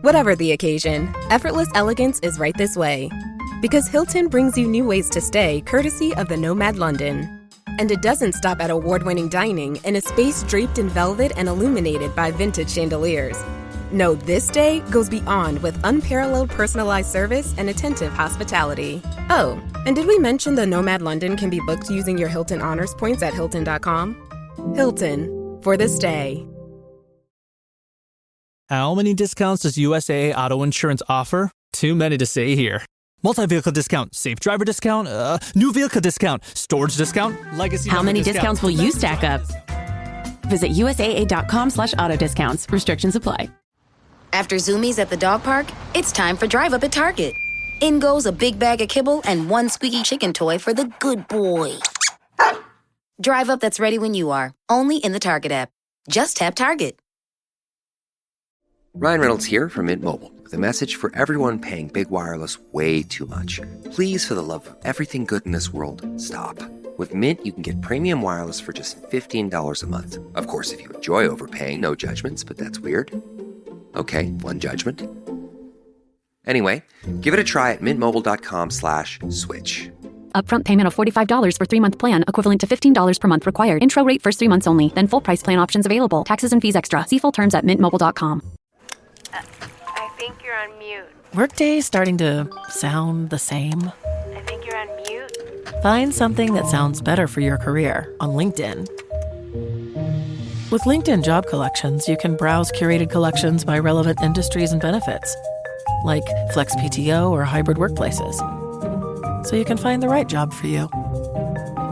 Whatever the occasion, effortless elegance is right this way. Because Hilton brings you new ways to stay courtesy of the Nomad London. And it doesn't stop at award-winning dining in a space draped in velvet and illuminated by vintage chandeliers. No, this day goes beyond with unparalleled personalized service and attentive hospitality. Oh, and did we mention the Nomad London can be booked using your Hilton Honors points at Hilton.com? Hilton, for the stay. How many discounts does USAA Auto Insurance offer? Too many to say here. Multi-vehicle discount, safe driver discount, new vehicle discount, storage discount, legacy. How many discounts will you stack up? Visit USAA.com/auto discounts. Restrictions apply. After Zoomies at the dog park, it's time for Drive Up at Target. In goes a big bag of kibble and one squeaky chicken toy for the good boy. Drive Up that's ready when you are, only in the Target app. Just tap Target. Ryan Reynolds here from Mint Mobile with a message for everyone paying big wireless way too much. Please, for the love of everything good in this world, stop. With Mint, you can get premium wireless for just $15 a month. Of course, if you enjoy overpaying, no judgments, but that's weird. Okay, one judgment. Anyway, give it a try at mintmobile.com/switch. Upfront payment of $45 for 3-month plan, equivalent to $15 per month required. Intro rate first 3 months only, then full price plan options available. Taxes and fees extra. See full terms at mintmobile.com. I think you're on mute. Workday starting to sound the same? I think you're on mute. Find something that sounds better for your career on LinkedIn. With LinkedIn Job Collections, you can browse curated collections by relevant industries and benefits, like flex PTO or hybrid workplaces, so you can find the right job for you.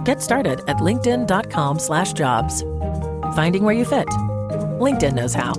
Get started at linkedin.com/jobs. Finding where you fit. LinkedIn knows how.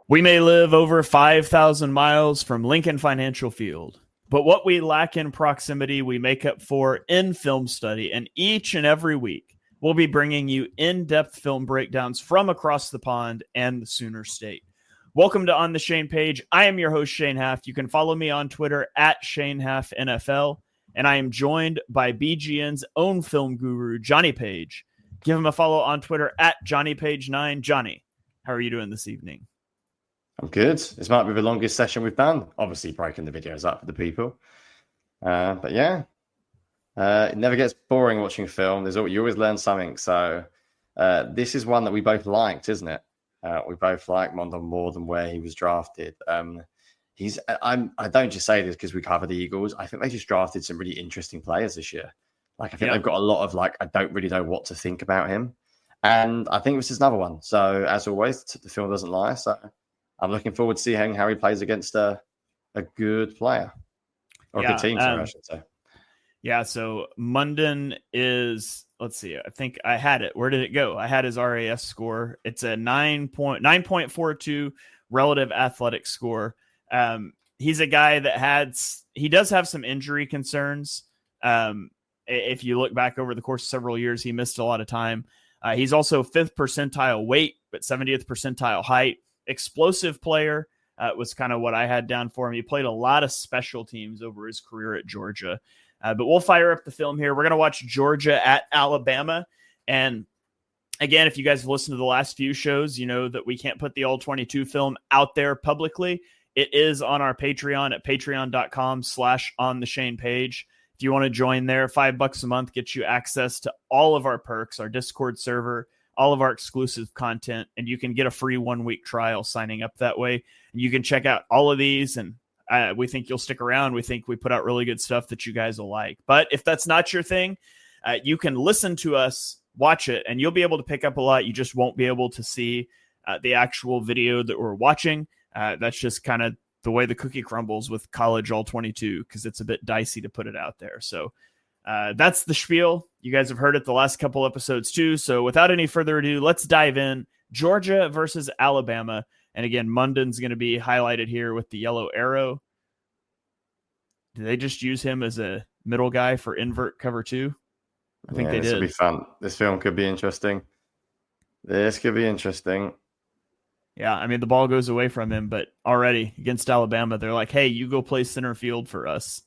We may live over 5,000 miles from Lincoln Financial Field, but what we lack in proximity, we make up for in film study. And each and every week, we'll be bringing you in-depth film breakdowns from across the pond and the Sooner State. Welcome to On the Shane Page. I am your host, Shane Haft. You can follow me on Twitter at ShaneHaftNFL, and I am joined by BGN's own film guru, Jonny Page. Give him a follow on Twitter at JohnnyPage9. Jonny, how are you doing this evening? I'm good. This might be the longest session we've done. Obviously, breaking the videos up for the people. But yeah, it never gets boring watching film. You always learn something. So this is one that we both liked, isn't it? We both like Mondon more than where he was drafted. I don't just say this because we cover the Eagles. I think they just drafted some really interesting players this year. I think they've got a lot of I don't really know what to think about him. And I think this is another one. So as always, the film doesn't lie. So I'm looking forward to seeing how he plays against a good player or a good team, I should say. Yeah, so Mondon is, let's see, I think I had it. Where did it go? I had his RAS score. It's a 9.42 relative athletic score. He's a guy that he does have some injury concerns. If you look back over the course of several years, he missed a lot of time. He's also 5th percentile weight, but 70th percentile height. Explosive player was kind of what I had down for him. He played a lot of special teams over his career at Georgia. But we'll fire up the film here. We're going to watch Georgia at Alabama. And again, if you guys have listened to the last few shows, you know that we can't put the All-22 film out there publicly. It is on our Patreon at patreon.com/ontheshanepage. If you want to join there, $5 a month gets you access to all of our perks, our Discord server, all of our exclusive content, and you can get a free 1-week trial signing up that way. And you can check out all of these, and we think you'll stick around. We think we put out really good stuff that you guys will like. But if that's not your thing, you can listen to us, watch it, and you'll be able to pick up a lot. You just won't be able to see the actual video that we're watching. That's just kind of the way the cookie crumbles with college All-22, because it's a bit dicey to put it out there. So that's the spiel. You guys have heard it the last couple episodes too. So without any further ado, let's dive in. Georgia versus Alabama. And again, Mondon's going to be highlighted here with the yellow arrow. Did they just use him as a middle guy for invert cover 2? I think they did. This will be fun. This film could be interesting. This could be interesting. Yeah, I mean, the ball goes away from him, but already against Alabama, they're like, hey, you go play center field for us.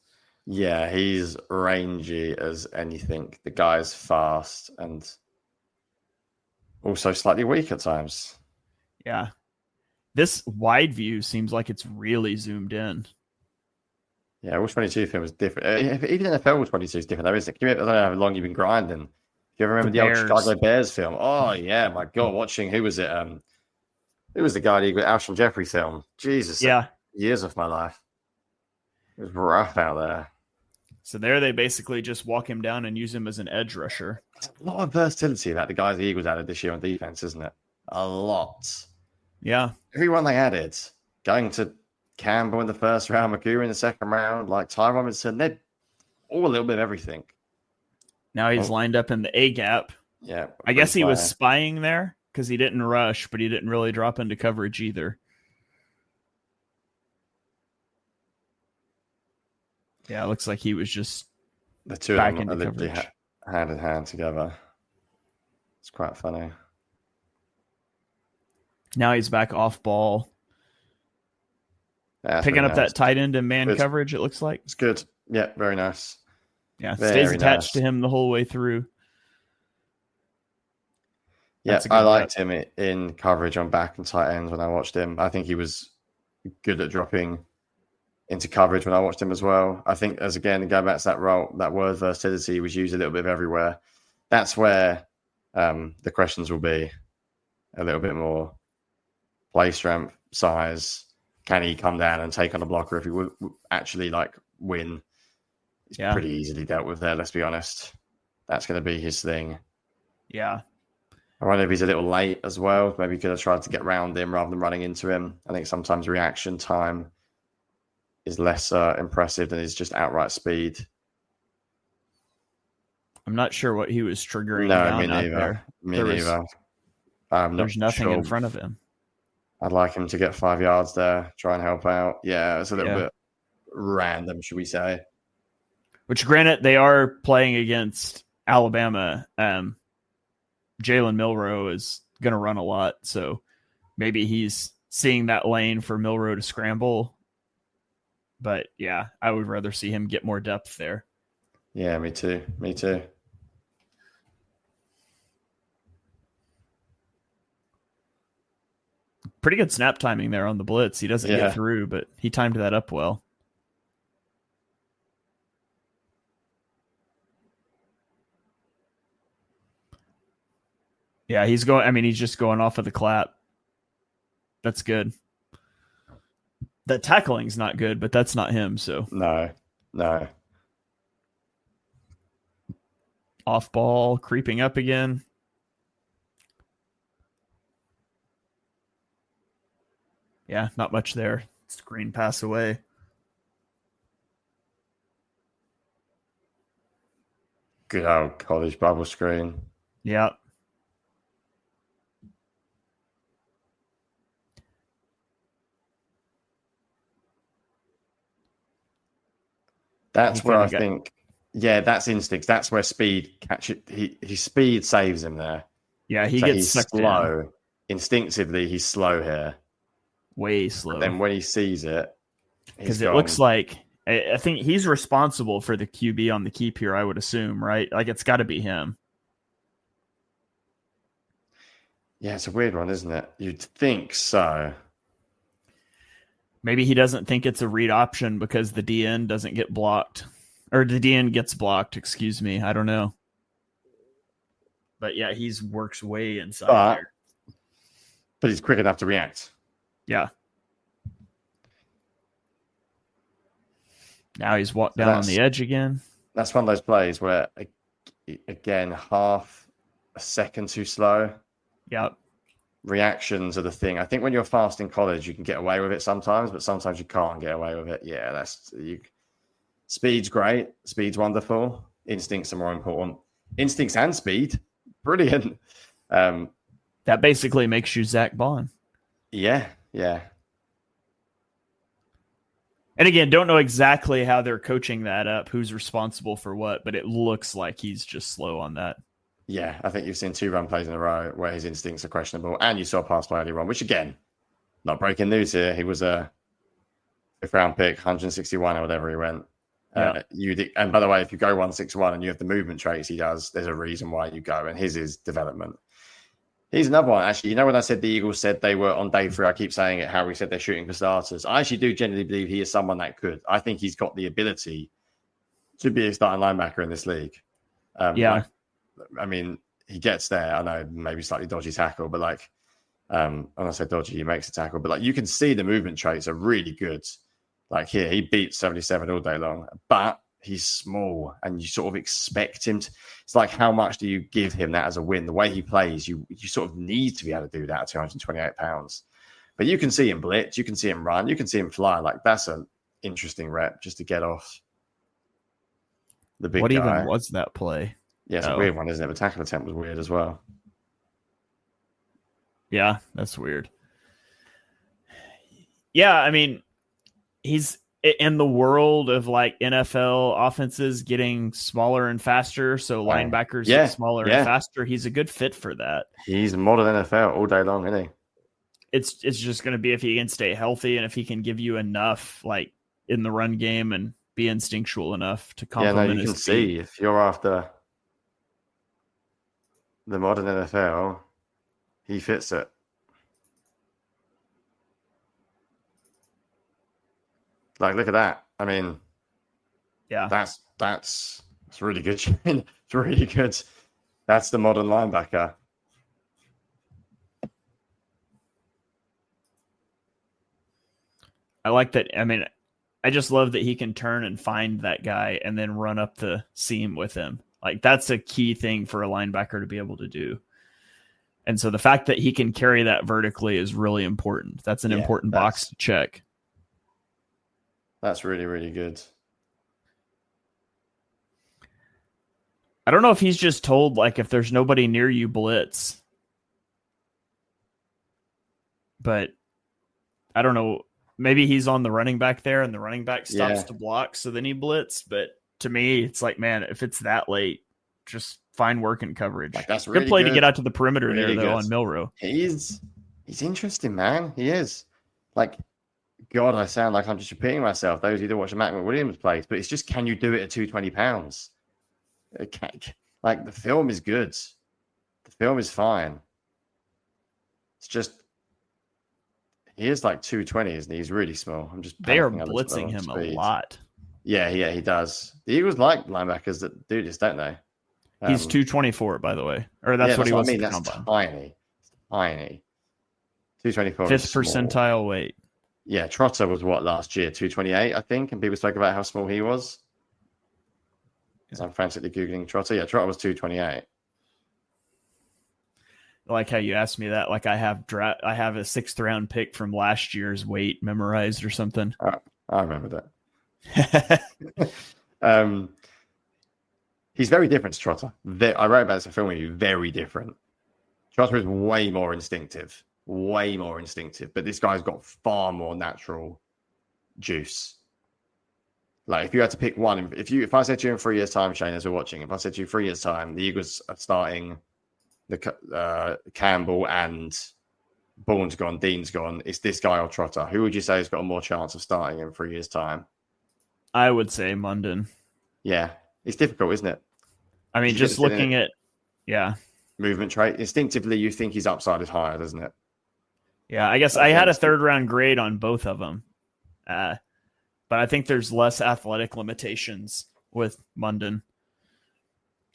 Yeah, he's rangy as anything. The guy's fast and also slightly weak at times. Yeah. This wide view seems like it's really zoomed in. Yeah, All-22 film is different. Even NFL All-22 is different, though, isn't it? I don't know how long you've been grinding. Do you ever remember the old Chicago Bears film? Oh, yeah, my God. Watching, who was it? Who was the guy who got Alshon Jeffrey film? Jesus. Yeah. Years of my life. It was rough out there. So there they basically just walk him down and use him as an edge rusher. It's a lot of versatility that the guys the Eagles added this year on defense, isn't it? A lot. Yeah. Everyone they added, going to Campbell in the first round, McGowan in the second round, like Ty Robinson, they're all a little bit of everything. Now he's lined up in the A gap. Yeah. I guess he was spying there because he didn't rush, but he didn't really drop into coverage either. Yeah, it looks like he was just the two back of them into are literally coverage. hand in hand together. It's quite funny. Now he's back off ball. Yeah, picking really up nice. that tight end and man coverage, it looks like. It's good. Yeah, very nice. Yeah, Very stays attached nice. to him the whole way through. Yeah, That's a I good liked him in coverage on back and tight ends when I watched him. I think he was good at dropping into coverage when I watched him as well. I think, as again, going back to that role, that word versatility was used a little bit of everywhere. That's where the questions will be a little bit more play strength, size. Can he come down and take on a blocker if he would actually win? It's pretty easily dealt with there, let's be honest. That's going to be his thing. Yeah. I wonder if he's a little late as well. Maybe he could have tried to get around him rather than running into him. I think sometimes reaction time is less impressive than his just outright speed. I'm not sure what he was triggering No, down me out neither. there. Me neither. There's nothing in front of him. I'd like him to get 5 yards there, try and help out. Yeah, it's a little bit random, should we say. Which, granted, they are playing against Alabama. Jalen Milroe is going to run a lot, so maybe he's seeing that lane for Milroe to scramble. But, yeah, I would rather see him get more depth there. Yeah, me too. Me too. Pretty good snap timing there on the blitz. He doesn't get through, but he timed that up well. Yeah, he's just going off of the clap. That's good. That tackling's not good, but that's not him, so. No. Off ball, creeping up again. Yeah, not much there. Screen pass away. Good old college bubble screen. Yeah. That's where I think, that's instincts. That's where speed his speed saves him there. Yeah, he so gets he's sucked slow. in. Instinctively, he's slow here. Way slow. But then when he sees it, because it looks like I think he's responsible for the QB on the keep here, I would assume, right? Like, it's got to be him. Yeah, it's a weird one, isn't it? You'd think so. Maybe he doesn't think it's a read option because the DN doesn't get blocked. Or the DN gets blocked, excuse me. I don't know. But yeah, he works way inside there. But he's quick enough to react. Yeah. Now he's walked down on the edge again. That's one of those plays where, again, half a second too slow. Yep. Reactions are the thing. I think when you're fast in college, you can get away with it sometimes, but sometimes you can't get away with it. Yeah, speed's great. Speed's wonderful. Instincts are more important. Instincts and speed, brilliant. That basically makes you Zach Bond. Yeah. And again, don't know exactly how they're coaching that up, who's responsible for what, but it looks like he's just slow on that. Yeah, I think you've seen 2 run plays in a row where his instincts are questionable, and you saw a pass play earlier on, which again, not breaking news here. He was a 5th round pick, 161 or whatever he went. Yeah. And by the way, if you go 161 and you have the movement traits he does, there's a reason why you go, and his is development. Here's another one. Actually, you know when I said the Eagles said they were on day 3, I keep saying it, how we said they're shooting for starters. I actually do genuinely believe he is someone that could. I think he's got the ability to be a starting linebacker in this league. I mean, he gets there. I know maybe slightly dodgy tackle, but like, when I say dodgy, he makes a tackle. But like, you can see the movement traits are really good. Like here, he beats 77 all day long, but he's small, and you sort of expect him to. It's like, how much do you give him that as a win? The way he plays, you sort of need to be able to do that at 228 pounds. But you can see him blitz, you can see him run, you can see him fly. Like, that's an interesting rep just to get off the big guy. What even was that play? Yeah, it's a weird one, isn't it? The tackle attempt was weird as well. Yeah, that's weird. Yeah, I mean, he's in the world of like NFL offenses getting smaller and faster, so linebackers get smaller and faster. He's a good fit for that. He's modern NFL all day long, isn't he? It's just going to be if he can stay healthy and if he can give you enough, like in the run game, and be instinctual enough to complement you his can see if you're after the modern NFL, he fits it. Like, look at that. I mean, yeah, that's really good. It's really good. That's the modern linebacker. I like that. I mean, I just love that he can turn and find that guy and then run up the seam with him. Like, that's a key thing for a linebacker to be able to do. And so the fact that he can carry that vertically is really important. That's an important box to check. That's really, really good. I don't know if he's just told, like, if there's nobody near you, blitz. But I don't know. Maybe he's on the running back there and the running back stops to block, so then he blitz. But to me, it's like, man, if it's that late, just find working coverage. Like, that's really good play good to get out to the perimeter really there, though, good. on Milrow. He's interesting, man. He is. Like, God, I sound like I'm just repeating myself. Those who don't watch the Mac McWilliams plays, but it's just, can you do it at 220 pounds? Like, the film is good. The film is fine. It's just, he is like 220, isn't he? He's really small. They are blitzing him a lot. Yeah, he does. The Eagles like linebackers that do this, don't they? He's 224, by the way. Or that's what he was. That's tiny. Tiny. 224. 5th percentile weight. Yeah, Trotter was what last year? 228, I think. And people spoke about how small he was. Because I'm frantically Googling Trotter. Yeah, Trotter was 228. I like how you asked me that. Like, I have a 6th round pick from last year's weight memorized or something. I remember that. He's very different to Trotter. I wrote about this in film with you. Very different. Trotter is way more instinctive. But this guy's got far more natural juice. Like, if you had to pick one, if I said to you in 3 years' time, Shane, as we're watching, if I said to you 3 years' time, the Eagles are starting the Campbell and Bourne's gone, Dean's gone, it's this guy or Trotter, who would you say has got a more chance of starting in 3 years' time? I would say Mondon. Yeah, it's difficult, isn't it? I mean, just looking at, movement trait, instinctively, you think his upside is higher, doesn't it? Yeah, I guess I had a 3rd round grade on both of them. But I think there's less athletic limitations with Mondon.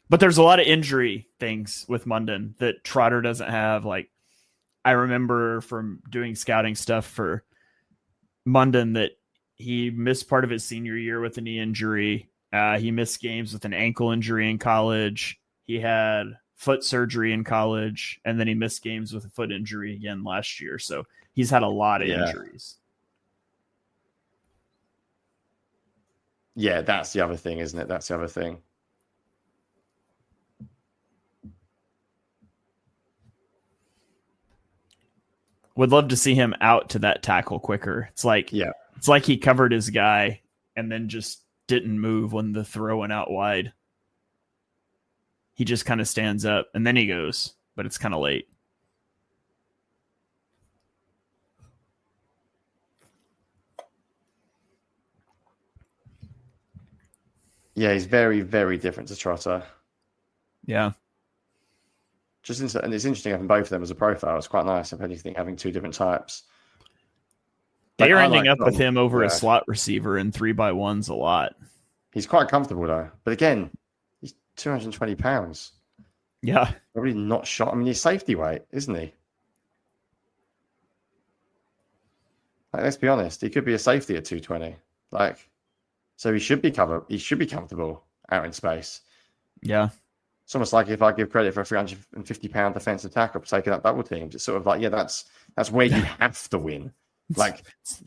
But there's a lot of injury things with Mondon that Trotter doesn't have. Like, I remember from doing scouting stuff for Mondon that he missed part of his senior year with a knee injury. He missed games with an ankle injury in college. He had foot surgery in college, and then he missed games with a foot injury again last year. So he's had a lot of injuries. Yeah, that's the other thing, isn't it? That's the other thing. Would love to see him out to that tackle quicker. It's like he covered his guy and then just didn't move when the throw went out wide. he just kind of stands up and then he goes, but it's kind of late. Yeah, he's very, very different to Trotter. Yeah. And it's interesting having both of them as a profile. It's quite nice, if anything, having two different types. They're ending up with him over a slot receiver in 3x1s a lot. He's quite comfortable, though. But again, he's 220 pounds. Yeah. Probably not shot. I mean, he's safety weight, isn't he? Like, let's be honest. He could be a safety at 220. So he should be covered. He should be comfortable out in space. Yeah. It's almost like if I give credit for a 350-pound defensive tackle for taking up double teams, it's sort of like, yeah, that's where you have to win. Like,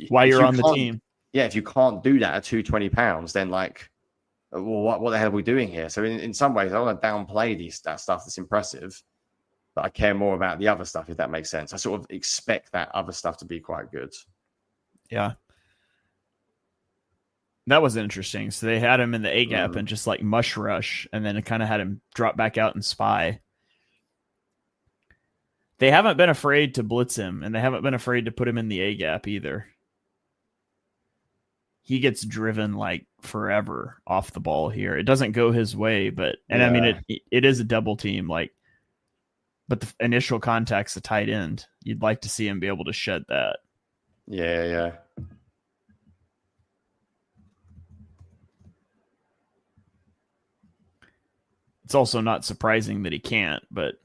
why you're on the team. Yeah, if you can't do that at 220 pounds, then well, what the hell are we doing here? So in some ways, I want to downplay that stuff that's impressive, but I care more about the other stuff, if that makes sense. I sort of expect that other stuff to be quite good. Yeah. That was interesting. So they had him in the A gap and just like mush rush, and then it kind of had him drop back out and spy. They haven't been afraid to blitz him, and they haven't been afraid to put him in the A gap either. He gets driven like forever off the ball here. It doesn't go his way, I mean, it is a double team, but the initial contact's a tight end. You'd like to see him be able to shed that. Yeah. It's also not surprising that he can't, but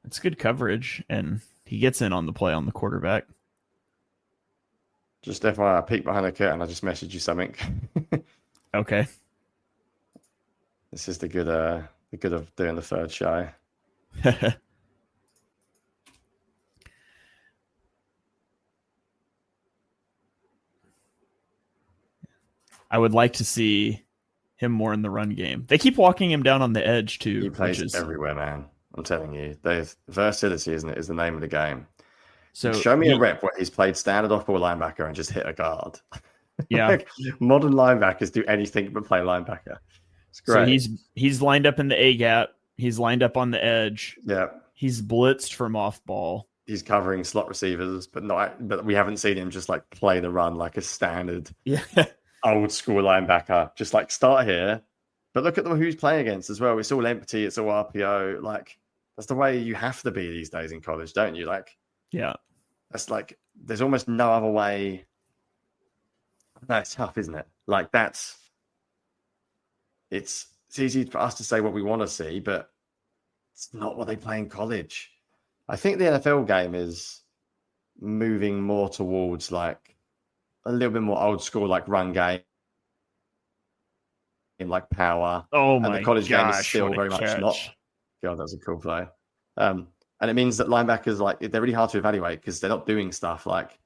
it's good coverage, and he gets in on the play on the quarterback. Just FYI, I peeked behind the curtain. I just messaged you something. Okay. This is the good of doing the third show. I would like to see him more in the run game. They keep walking him down on the edge too. He plays everywhere, man. I'm telling you, there's versatility, isn't it? Is the name of the game. So show me a rep where he's played standard off-ball linebacker and just hit a guard. Yeah, modern linebackers do anything but play linebacker. It's great. So he's lined up in the A gap. He's lined up on the edge. Yeah, he's blitzed from off ball. He's covering slot receivers, but we haven't seen him just like play the run like a standard. Yeah. Old school linebacker, just like start here, but look at who he's playing against as well. It's all empty, it's all RPO. Like, that's the way you have to be these days in college, don't you? Like, yeah, that's like, there's almost no other way. That's tough, isn't it? Like, it's easy for us to say what we want to see, but it's not what they play in college. I think the NFL game is moving more towards like a little bit more old school, like run game, in like power. Oh my! And the college game is still very much not. God, that's a cool play. And it means that linebackers, like, they're really hard to evaluate because they're not doing stuff like.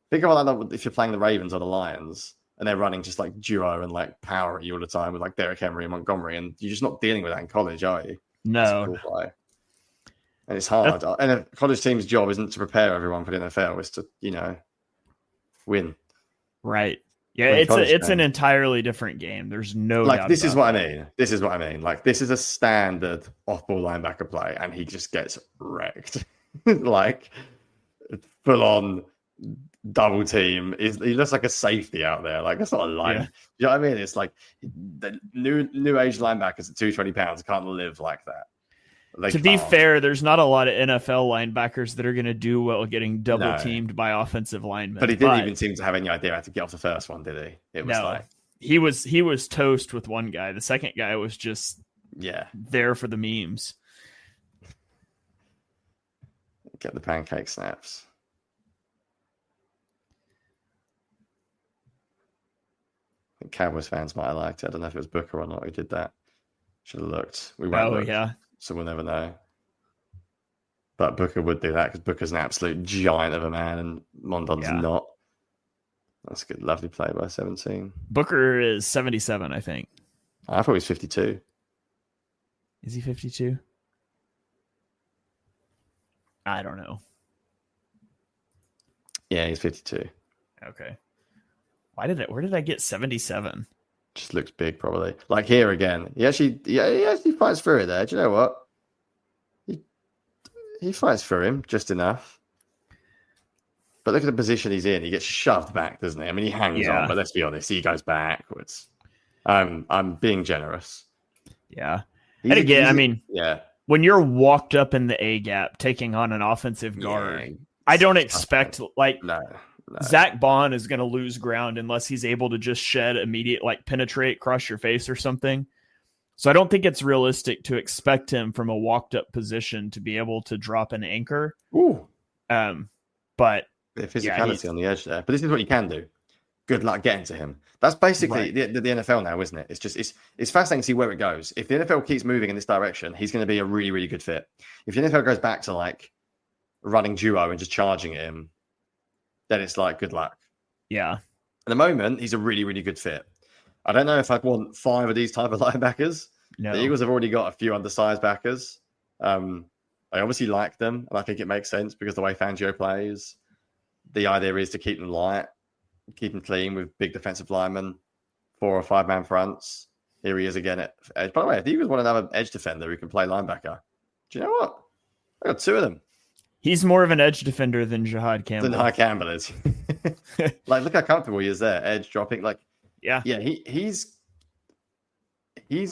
Think of it like that if you're playing the Ravens or the Lions and they're running just like duo and like power at you all the time with like Derrick Henry and Montgomery, and you're just not dealing with that in college, are you? No. Cool play. And it's hard. And a college team's job isn't to prepare everyone for the NFL; it's to win. Right. Yeah, it's an entirely different game. There's no doubt this is what I mean. This is what I mean. Like, this is a standard off-ball linebacker play, and he just gets wrecked. Like, full on double team. He looks like a safety out there. Like, that's not a line. Yeah. You know what I mean? It's like the new age linebackers at 220 pounds can't live like that. To be fair, there's not a lot of NFL linebackers that are going to do well getting double teamed by offensive linemen. But he didn't even seem to have any idea how to get off the first one, did he? It was like he was toast with one guy. The second guy was just there for the memes. Get the pancake snaps. I think Cowboys fans might have liked it. I don't know if it was Booker or not who did that. Should have looked. We won't look. Yeah. So we'll never know. But Booker would do that because Booker's an absolute giant of a man and Mondon's not. That's a good, lovely play by 17. Booker is 77, I think. I thought he was 52. Is he 52? I don't know. Yeah, he's 52. Okay. Where did I get 77? Just looks big, probably. Like here again, he actually fights through it there. Do you know what? He fights through him just enough. But look at the position he's in. He gets shoved back, doesn't he? I mean, he hangs on, but let's be honest, he goes backwards. I'm being generous. Yeah. And again, when you're walked up in the A gap, taking on an offensive guard, I don't expect no. Zach Bond is going to lose ground unless he's able to just shed immediate, penetrate across your face or something. So I don't think it's realistic to expect him from a walked up position to be able to drop an anchor. Ooh. But the physicality on the edge there. But this is what you can do. Good luck getting to him. That's basically the NFL now, isn't it? It's fascinating to see where it goes. If the NFL keeps moving in this direction, he's going to be a really, really good fit. If the NFL goes back to running duo and just charging at him, then it's good luck. Yeah. At the moment, he's a really, really good fit. I don't know if I'd want 5 of these type of linebackers. No. The Eagles have already got a few undersized backers. I obviously like them, and I think it makes sense because the way Fangio plays, the idea is to keep them light, keep them clean with big defensive linemen, 4 or 5 man fronts. Here he is again at edge. By the way, if the Eagles want another edge defender who can play linebacker, do you know what? I got 2 of them. He's more of an edge defender than Jahad Campbell. Campbell is. Look how comfortable he is there. Edge dropping. Yeah. He's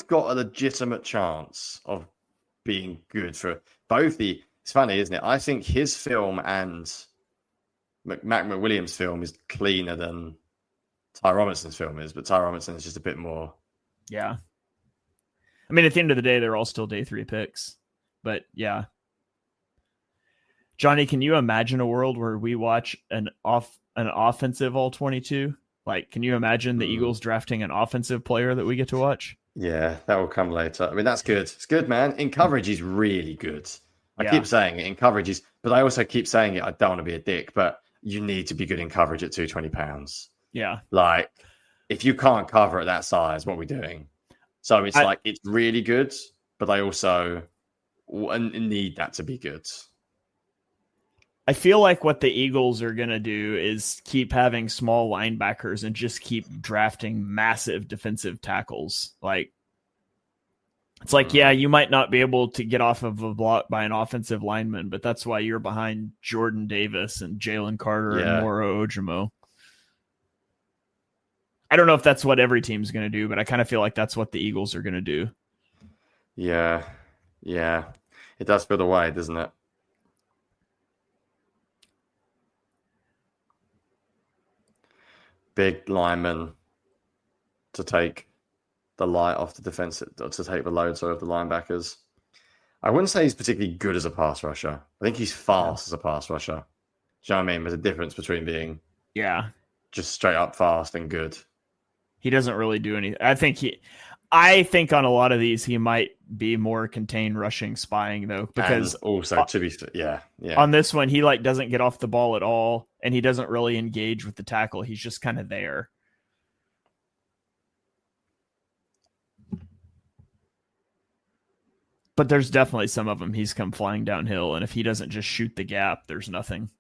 got a legitimate chance of being good for both the... It's funny, isn't it? I think his film and Mac McWilliams' film is cleaner than Ty Robinson's film is, but Ty Robinson is just a bit more... Yeah. I mean, at the end of the day, they're all still day 3 picks. But, yeah. Jonny, can you imagine a world where we watch an offensive All-22? Can you imagine the Eagles drafting an offensive player that we get to watch? Yeah, that will come later. I mean, that's good. It's good, man. In coverage, he's really good. I keep saying it. In coverage, but I also keep saying it. I don't want to be a dick, but you need to be good in coverage at 220 pounds. Yeah. If you can't cover at that size, what are we doing? So it's it's really good, but I also need that to be good. I feel like what the Eagles are going to do is keep having small linebackers and just keep drafting massive defensive tackles. You might not be able to get off of a block by an offensive lineman, but that's why you're behind Jordan Davis and Jalen Carter and Moro Ojimo. I don't know if that's what every team's going to do, but I kind of feel like that's what the Eagles are going to do. Yeah. Yeah. It does feel the way, doesn't it? Big lineman to take the light off the defense, to take the load of the linebackers. I wouldn't say he's particularly good as a pass rusher. I think he's fast as a pass rusher. Do you know what I mean? There's a difference between being just straight up fast and good. He doesn't really do anything. I think on a lot of these he might be more contained rushing spying though, because and also to be on this one he doesn't get off the ball at all and he doesn't really engage with the tackle. He's just kind of there. But there's definitely some of them he's come flying downhill, and if he doesn't just shoot the gap, there's nothing.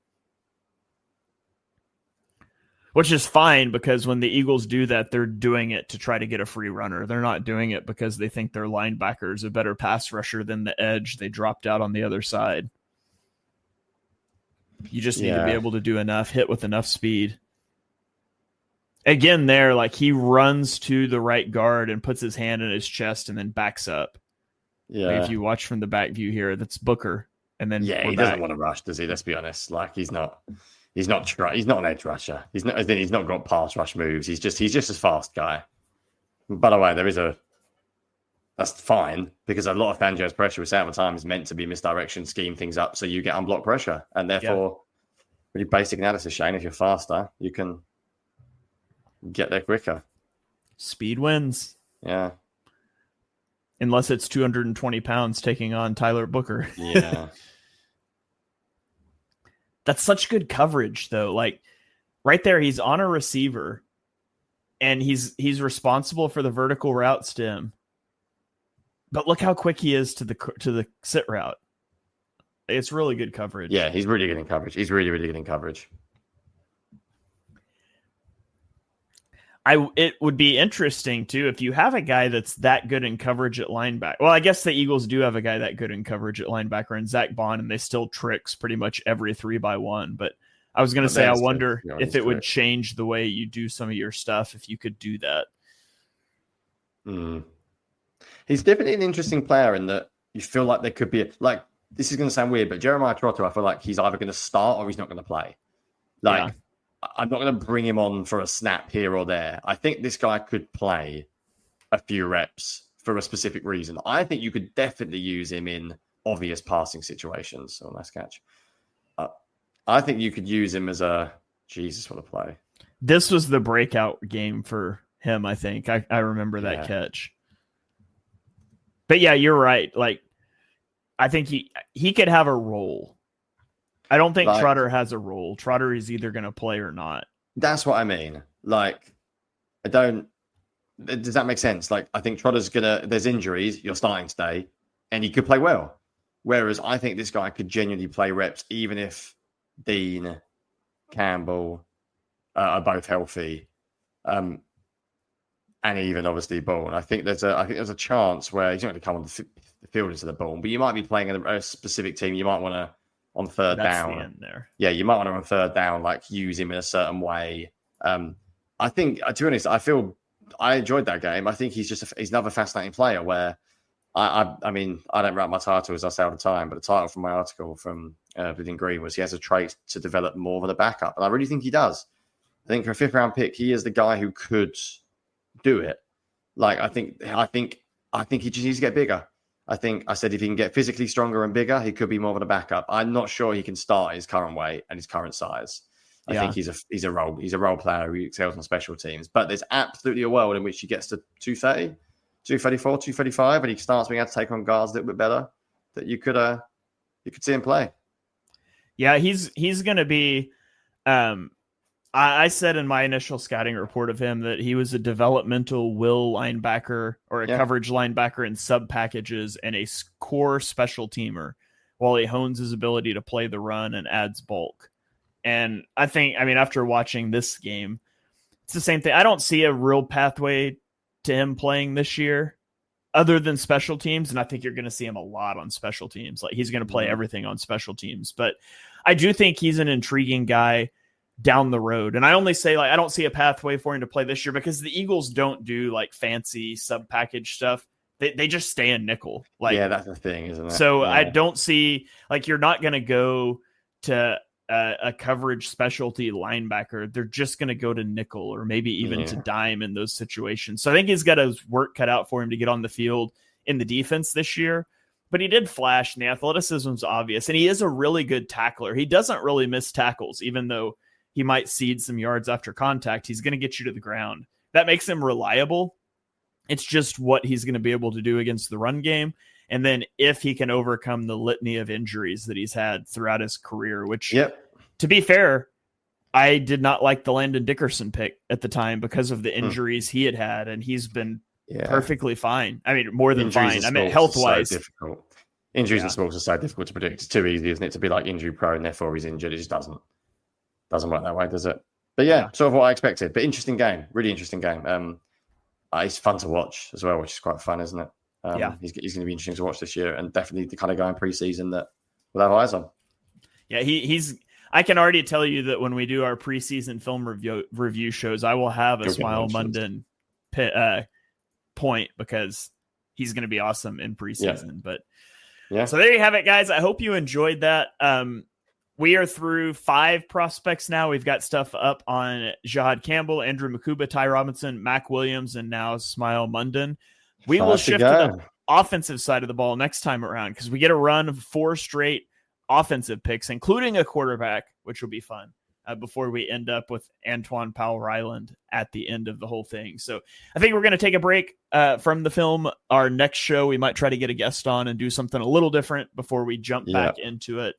Which is fine, because when the Eagles do that, they're doing it to try to get a free runner. They're not doing it because they think their linebacker is a better pass rusher than the edge they dropped out on the other side. You just need to be able to do enough, hit with enough speed. Again, he runs to the right guard and puts his hand in his chest and then backs up. Yeah. If you watch from the back view here, that's Booker. And then he doesn't want to rush, does he? Let's be honest. He's not an edge rusher. He's not got pass rush moves. He's just a fast guy. By the way, that's fine, because a lot of Fangio's pressure with Sam time is meant to be misdirection, scheme things up so you get unblocked pressure. And therefore, pretty basic analysis, Shane, if you're faster, you can get there quicker. Speed wins. Yeah. Unless it's 220 pounds taking on Tyler Booker. Yeah. That's such good coverage, though. Right there, he's on a receiver, and he's responsible for the vertical route stem. But look how quick he is to the sit route. It's really good coverage. Yeah, he's really good in coverage. He's really, really good in coverage. It would be interesting too if you have a guy that's that good in coverage at linebacker. Well, I guess the Eagles do have a guy that good in coverage at linebacker and Zach Bond, and they still tricks pretty much every 3-by-1. But I was going to say, I wonder if it would change the way you do some of your stuff if you could do that. He's definitely an interesting player in that you feel like there could be this is going to sound weird, but Jeremiah Trotter, I feel like he's either going to start or he's not going to play. I'm not going to bring him on for a snap here or there. I think this guy could play a few reps for a specific reason. I think you could definitely use him in obvious passing situations. Oh, nice catch. I think you could use him as Jesus, what a play. This was the breakout game for him, I think. I remember that catch. But yeah, you're right. Like, I think he could have a role. I don't think Trotter has a role. Trotter is either going to play or not. That's what I mean. Does that make sense? Like, I think Trotter's there's injuries, you're starting today, and he could play well. Whereas I think this guy could genuinely play reps, even if Dean, Campbell are both healthy. And even obviously Ball. And I think there's a chance where he's not going to come on the field into the ball, but you might be playing a specific team. You might want to, on third down. The end there. Yeah, you might want to on third down, use him in a certain way. I think, to be honest, I enjoyed that game. I think he's another fascinating player where I mean, I don't write my title as I say all the time, but the title from my article from within Green was he has a trait to develop more than a backup. And I really think he does. I think for a 5th round pick, he is the guy who could do it. I think he just needs to get bigger. I said if he can get physically stronger and bigger, he could be more of a backup. I'm not sure he can start his current weight and his current size. I think he's a role player who excels on special teams. But there's absolutely a world in which he gets to 230, 234, 235, and he starts being able to take on guards a little bit better. That you could see him play. Yeah, he's going to be. I said in my initial scouting report of him that he was a developmental will linebacker or a coverage linebacker in sub packages and a core special teamer while he hones his ability to play the run and adds bulk. And after watching this game, it's the same thing. I don't see a real pathway to him playing this year other than special teams. And I think you're going to see him a lot on special teams. He's going to play everything on special teams, but I do think he's an intriguing guy down the road. And I only say I don't see a pathway for him to play this year because the Eagles don't do fancy sub package stuff. They just stay in nickel. That's the thing, isn't it? So I don't see you're not going to go to a coverage specialty linebacker. They're just going to go to nickel or maybe even to dime in those situations. So I think he's got his work cut out for him to get on the field in the defense this year. But he did flash and the athleticism's obvious. And he is a really good tackler. He doesn't really miss tackles, even though he might cede some yards after contact. He's going to get you to the ground. That makes him reliable. It's just what he's going to be able to do against the run game. And then if he can overcome the litany of injuries that he's had throughout his career, which, to be fair, I did not like the Landon Dickerson pick at the time because of the injuries he had. And he's been perfectly fine. I mean, more than fine. I mean, health-wise. So difficult. Injuries in sports are so difficult to predict. It's too easy, isn't it, to be injury prone, therefore he's injured. It just doesn't work that way, does it? But sort of what I expected. But interesting game, really interesting game. It's fun to watch as well, which is quite fun, isn't it? He's going to be interesting to watch this year, and definitely the kind of guy in preseason that we'll have eyes on. Yeah, he's. I can already tell you that when we do our preseason film review shows, I will have a Smael Mondon point because he's going to be awesome in preseason. But so there you have it, guys. I hope you enjoyed that. We are through 5 prospects now. We've got stuff up on Jahad Campbell, Andrew Makuba, Ty Robinson, Mac Williams, and now Smael Mondon. We will shift to the offensive side of the ball next time around because we get a run of 4 straight offensive picks, including a quarterback, which will be fun, before we end up with Antoine Powell-Ryland at the end of the whole thing. So I think we're going to take a break from the film. Our next show, we might try to get a guest on and do something a little different before we jump back into it.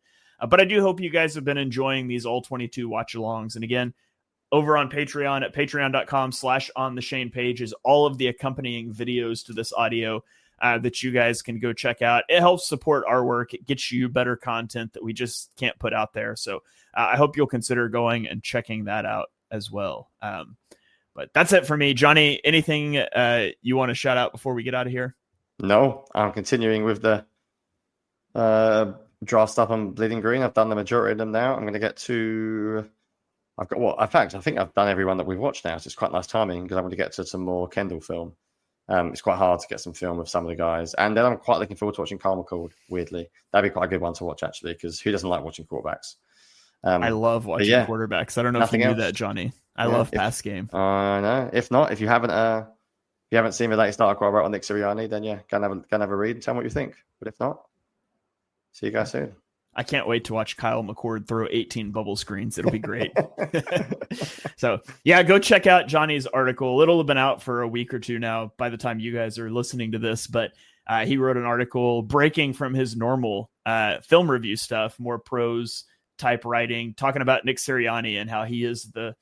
But I do hope you guys have been enjoying these All-22 watch-alongs. And again, over on Patreon at patreon.com/ontheshane page is all of the accompanying videos to this audio that you guys can go check out. It helps support our work. It gets you better content that we just can't put out there. So I hope you'll consider going and checking that out as well. But that's it for me. Jonny, anything you want to shout out before we get out of here? No, I'm continuing with the draft stuff on Bleeding Green. I've done the majority of them now. I'm going to get to... in fact, I think I've done everyone that we've watched now, so it's quite nice timing because I'm going to get to some more Kendall film. It's quite hard to get some film of some of the guys. And then I'm quite looking forward to watching Kyle McCord, weirdly. That'd be quite a good one to watch, actually, because who doesn't like watching quarterbacks? I love watching quarterbacks. I don't know if you knew that, Jonny. I love pass game. I know. If not, if you haven't seen the latest article I wrote on Nick Sirianni, then go and have a read and tell me what you think. But if not, see you guys soon. I can't wait to watch Kyle McCord throw 18 bubble screens. It'll be great. So, yeah, go check out Jonny's article. It'll have been out for a week or two now by the time you guys are listening to this. But he wrote an article breaking from his normal film review stuff, more prose type writing, talking about Nick Sirianni and how he is the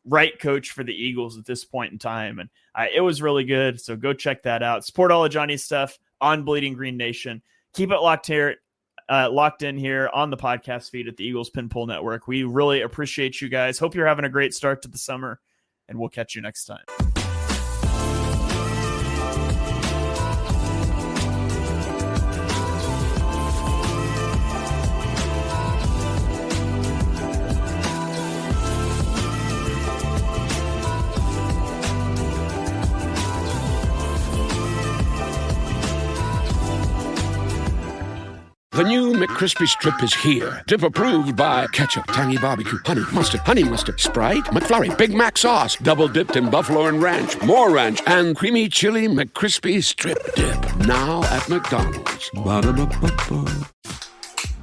right coach for the Eagles at this point in time. And it was really good. So go check that out. Support all of Jonny's stuff on Bleeding Green Nation. Keep it locked in here on the podcast feed at the Eagles Pinpool Network. We really appreciate you guys. Hope you're having a great start to the summer, and we'll catch you next time. The new McCrispy Strip is here. Dip approved by ketchup, tangy barbecue, honey mustard, Sprite, McFlurry, Big Mac sauce, double dipped in buffalo and ranch, more ranch, and creamy chili McCrispy Strip Dip. Now at McDonald's. Ba-da-ba-ba-ba.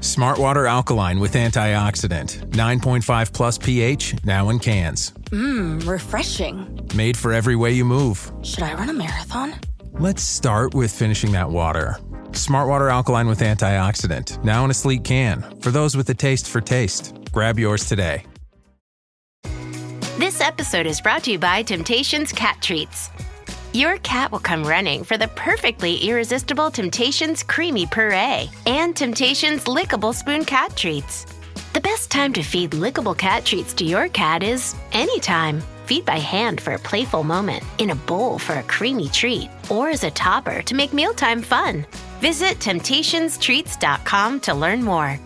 Smart Water Alkaline with antioxidant. 9.5 plus pH, now in cans. Refreshing. Made for every way you move. Should I run a marathon? Let's start with finishing that water. Smart Water Alkaline with antioxidant, now in a sleek can. For those with a taste for taste. Grab yours today. This episode is brought to you by Temptations Cat Treats. Your cat will come running for the perfectly irresistible Temptations Creamy Puree and Temptations Lickable Spoon Cat Treats. The best time to feed lickable cat treats to your cat is anytime. Feed by hand for a playful moment, in a bowl for a creamy treat, or as a topper to make mealtime fun. Visit TemptationsTreats.com to learn more.